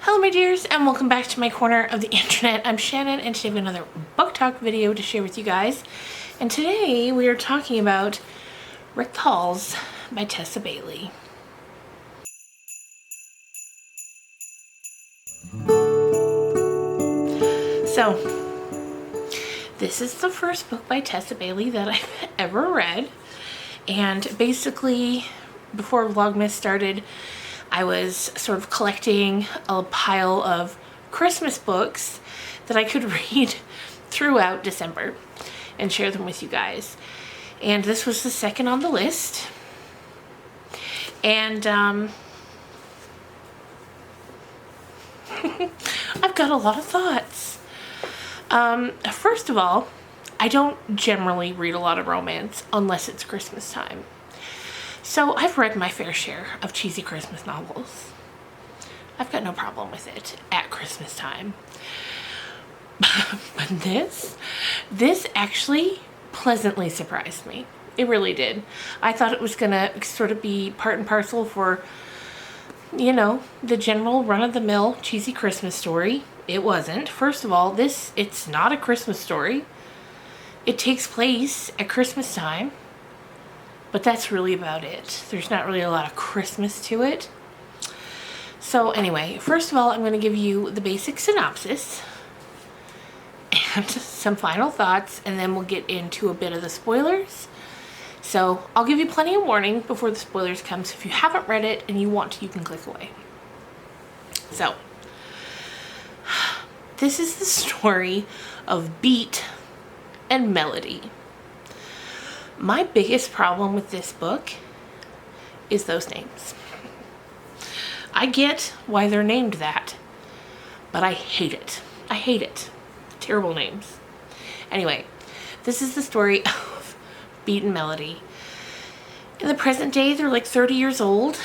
Hello my dears, and welcome back to my corner of the internet. I'm Shannon, and today we have another book talk video to share with you guys. And today we are talking about Rick Calls by Tessa Bailey. So, this is the first book by Tessa Bailey that I've ever read. And basically, before Vlogmas started, I was sort of collecting a pile of Christmas books that I could read throughout December and share them with you guys. And this was the second on the list. And I've got a lot of thoughts. First of all, I don't generally read a lot of romance unless it's Christmas time. So I've read my fair share of cheesy Christmas novels. I've got no problem with it at Christmas time. But this actually pleasantly surprised me. It really did. I thought it was gonna sort of be part and parcel for, you know, the general run-of-the-mill cheesy Christmas story. It wasn't. First of all, it's not a Christmas story. It takes place at Christmas time. But that's really about it. There's not really a lot of Christmas to it. So anyway, first of all, I'm going to give you the basic synopsis and some final thoughts, and then we'll get into a bit of the spoilers. So I'll give you plenty of warning before the spoilers come, so if you haven't read it and you want to, you can click away. So, this is the story of Beat and Melody. My biggest problem with this book is those names. I get why they're named that, but I hate it. I hate it. Terrible names. Anyway, this is the story of Beat and Melody. In the present day, they're like 30 years old,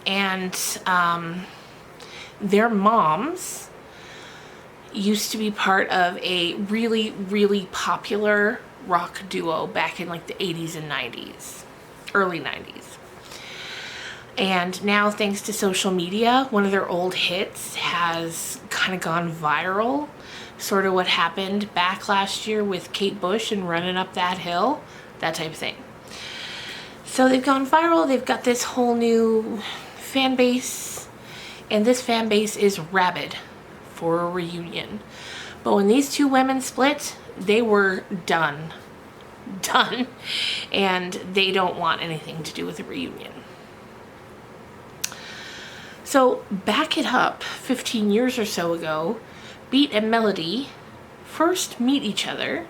and their moms used to be part of a really, really popular rock duo back in like the 80s and 90s, early 90s. And now, thanks to social media, one of their old hits has kind of gone viral. Sort of what happened back last year with Kate Bush and Running Up That Hill, that type of thing. So they've gone viral. They've got this whole new fan base, and this fan base is rabid for a reunion. But when these two women split, they were done, and they don't want anything to do with a reunion. So back it up 15 years or so ago, Beat and Melody first meet each other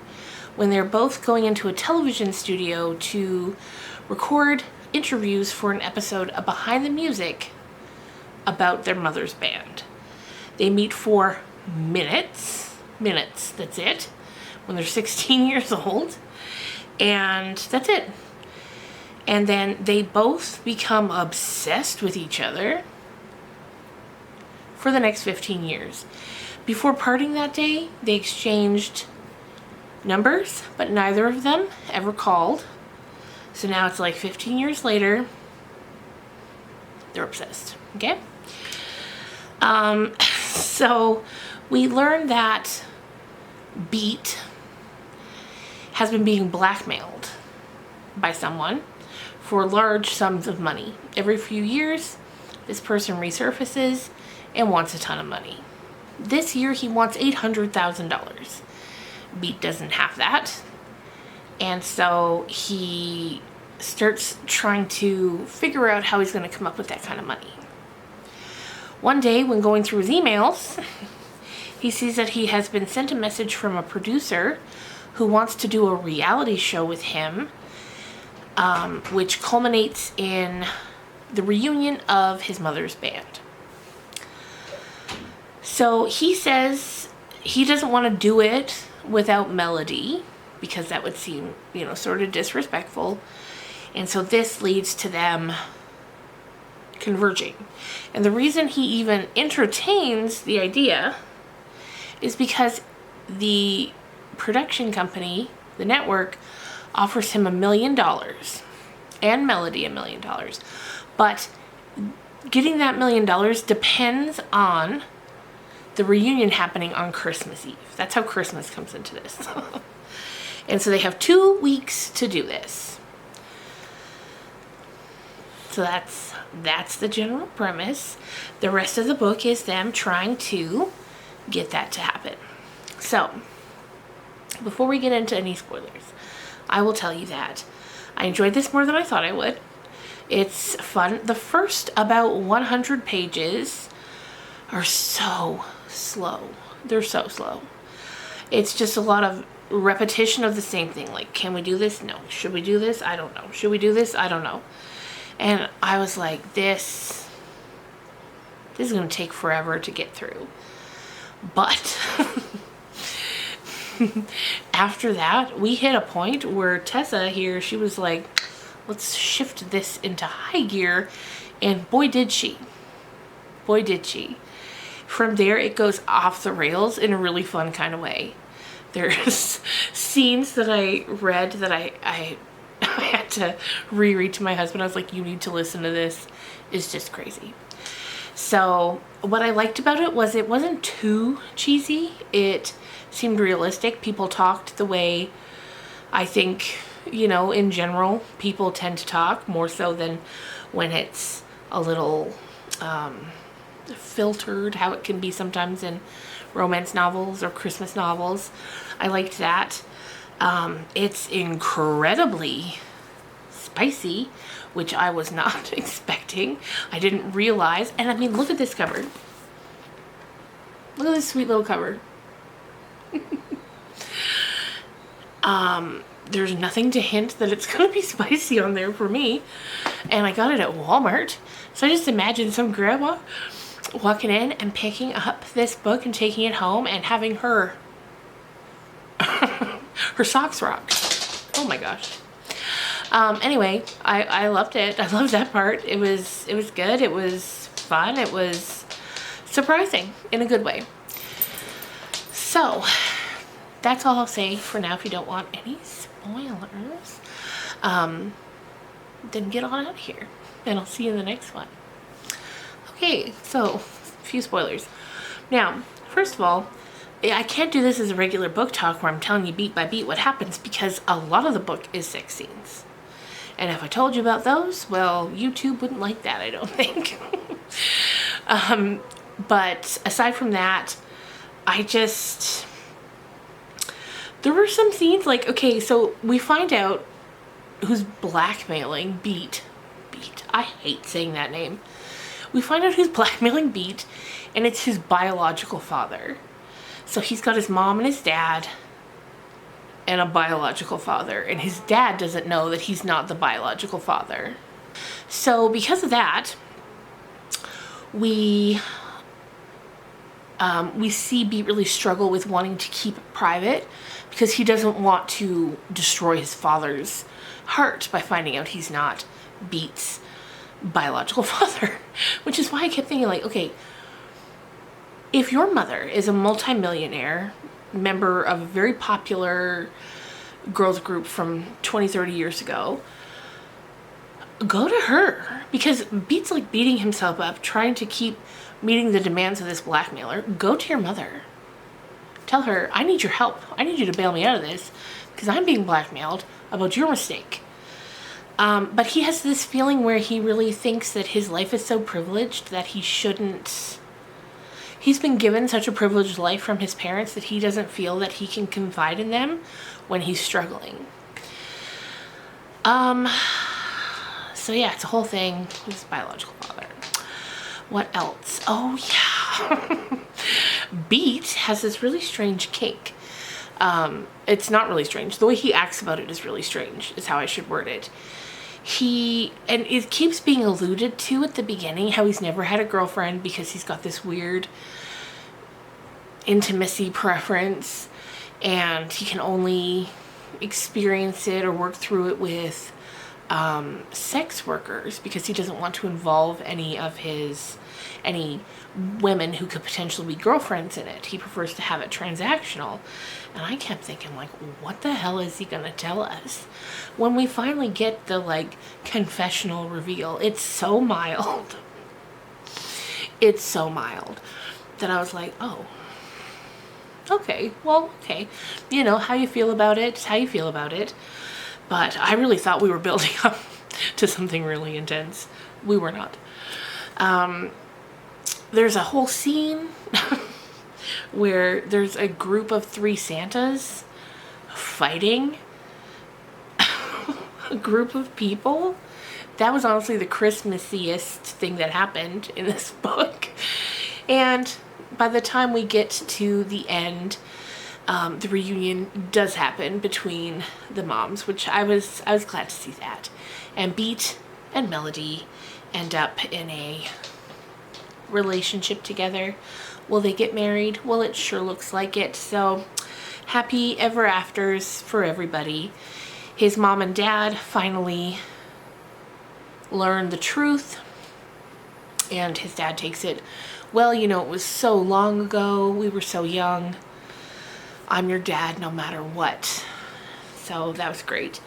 when they're both going into a television studio to record interviews for an episode of Behind the Music about their mother's band. They meet for minutes, that's it, when they're 16 years old, and that's it. And then they both become obsessed with each other for the next 15 years. Before parting that day, they exchanged numbers, but neither of them ever called. So now it's like 15 years later, they're obsessed, okay? So we learned that Beat has been being blackmailed by someone for large sums of money. Every few years, this person resurfaces and wants a ton of money. This year, he wants $800,000. Beat doesn't have that. And so he starts trying to figure out how he's going to come up with that kind of money. One day, when going through his emails, he sees that he has been sent a message from a producer who wants to do a reality show with him, which culminates in the reunion of his mother's band. So he says he doesn't want to do it without Melody, because that would seem, you know, sort of disrespectful. And so this leads to them converging. And the reason he even entertains the idea is because the production company, the network, offers him $1 million and Melody $1 million. But getting that $1 million depends on the reunion happening on Christmas Eve. That's how Christmas comes into this. And so they have 2 weeks to do this. So that's the general premise. The rest of the book is them trying to get that to happen. So, before we get into any spoilers, I will tell you that I enjoyed this more than I thought I would. It's fun. The first about 100 pages are so slow. They're so slow. It's just a lot of repetition of the same thing. Like, can we do this? No. Should we do this? I don't know. Should we do this? I don't know. And I was like, this is going to take forever to get through. But after that, we hit a point where Tessa here, she was like, let's shift this into high gear. And boy, did she. Boy, did she. From there, it goes off the rails in a really fun kind of way. There's scenes that I read that I had to reread to my husband. I was like, you need to listen to this. It's just crazy. So what I liked about it was it wasn't too cheesy. It seemed realistic. People talked the way I think, in general, people tend to talk, more so than when it's a little filtered, how it can be sometimes in romance novels or Christmas novels. I liked that. It's incredibly spicy, which I was not expecting. I didn't realize. And I mean, look at this cover. Look at this sweet little cover. There's nothing to hint that it's going to be spicy on there for me. And I got it at Walmart. So I just imagine some grandma walking in and picking up this book and taking it home and having her socks rocked. Oh my gosh. Anyway, I loved it. I loved that part. It was good. It was fun. It was surprising in a good way. So that's all I'll say for now. If you don't want any spoilers, then get on out of here and I'll see you in the next one. Okay, so a few spoilers. Now, first of all, I can't do this as a regular book talk where I'm telling you beat by beat what happens, because a lot of the book is sex scenes. And if I told you about those, well, YouTube wouldn't like that, I don't think. But aside from that, there were some scenes like, okay, so we find out who's blackmailing Beat. I hate saying that name. We find out who's blackmailing Beat, and it's his biological father. So he's got his mom and his dad and a biological father, and his dad doesn't know that he's not the biological father. So because of that, we see Beat really struggle with wanting to keep it private because he doesn't want to destroy his father's heart by finding out he's not Beat's biological father. Which is why I kept thinking, like, okay, if your mother is a multimillionaire member of a very popular girls group from 20-30 years ago, go to her, because Beat's like beating himself up trying to keep meeting the demands of this blackmailer. Go to your mother. Tell her, I need your help. I need you to bail me out of this because I'm being blackmailed about your mistake. But he has this feeling where he really thinks that his life is so privileged that he shouldn't. He's been given such a privileged life from his parents that he doesn't feel that he can confide in them when he's struggling. So yeah, it's a whole thing with his biological father. What else? Oh yeah. Beat has this really strange kink. It's not really strange. The way he acts about it is really strange, is how I should word it. And it keeps being alluded to at the beginning, how he's never had a girlfriend because he's got this weird intimacy preference, and he can only experience it or work through it with sex workers because he doesn't want to involve any women who could potentially be girlfriends in it. He prefers to have it transactional. And I kept thinking, like, what the hell is he gonna tell us? When we finally get the, like, confessional reveal, it's so mild. It's so mild. that I was like, oh, okay, well, okay. You know, how you feel about it is how you feel about it. But I really thought we were building up to something really intense. We were not. There's a whole scene where there's a group of 3 Santas fighting a group of people. That was honestly the Christmassiest thing that happened in this book. And by the time we get to the end, the reunion does happen between the moms, which I was glad to see that. And Beat and Melody end up in a relationship together. Will they get married? Well, it sure looks like it. So happy ever afters for everybody. His mom and dad finally learn the truth, and his dad takes it, well, you know, it was so long ago, we were so young, I'm your dad no matter what. So that was great.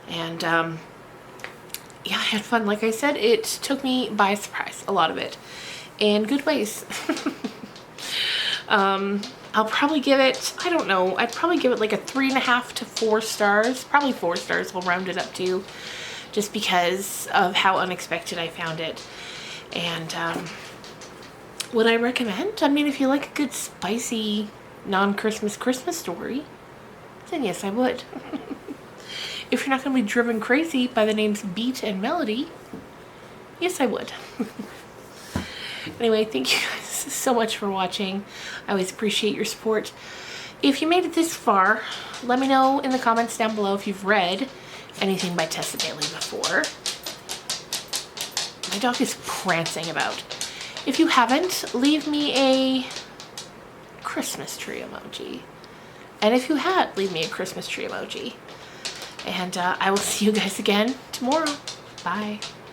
And yeah, I had fun. Like I said, it took me by surprise, a lot of it, in good ways. I'll probably give it, I don't know, I'd probably give it like a 3.5 to 4 stars. Probably 4 stars, we'll round it up to, just because of how unexpected I found it. And would I recommend? I mean, if you like a good spicy non-Christmas Christmas story, then yes, I would. If you're not going to be driven crazy by the names Beat and Melody, yes, I would. Anyway, thank you guys so much for watching. I always appreciate your support. If you made it this far, let me know in the comments down below if you've read anything by Tessa Bailey before. My dog is prancing about. If you haven't, leave me a Christmas tree emoji. And if you had, leave me a Christmas tree emoji. And I will see you guys again tomorrow. Bye.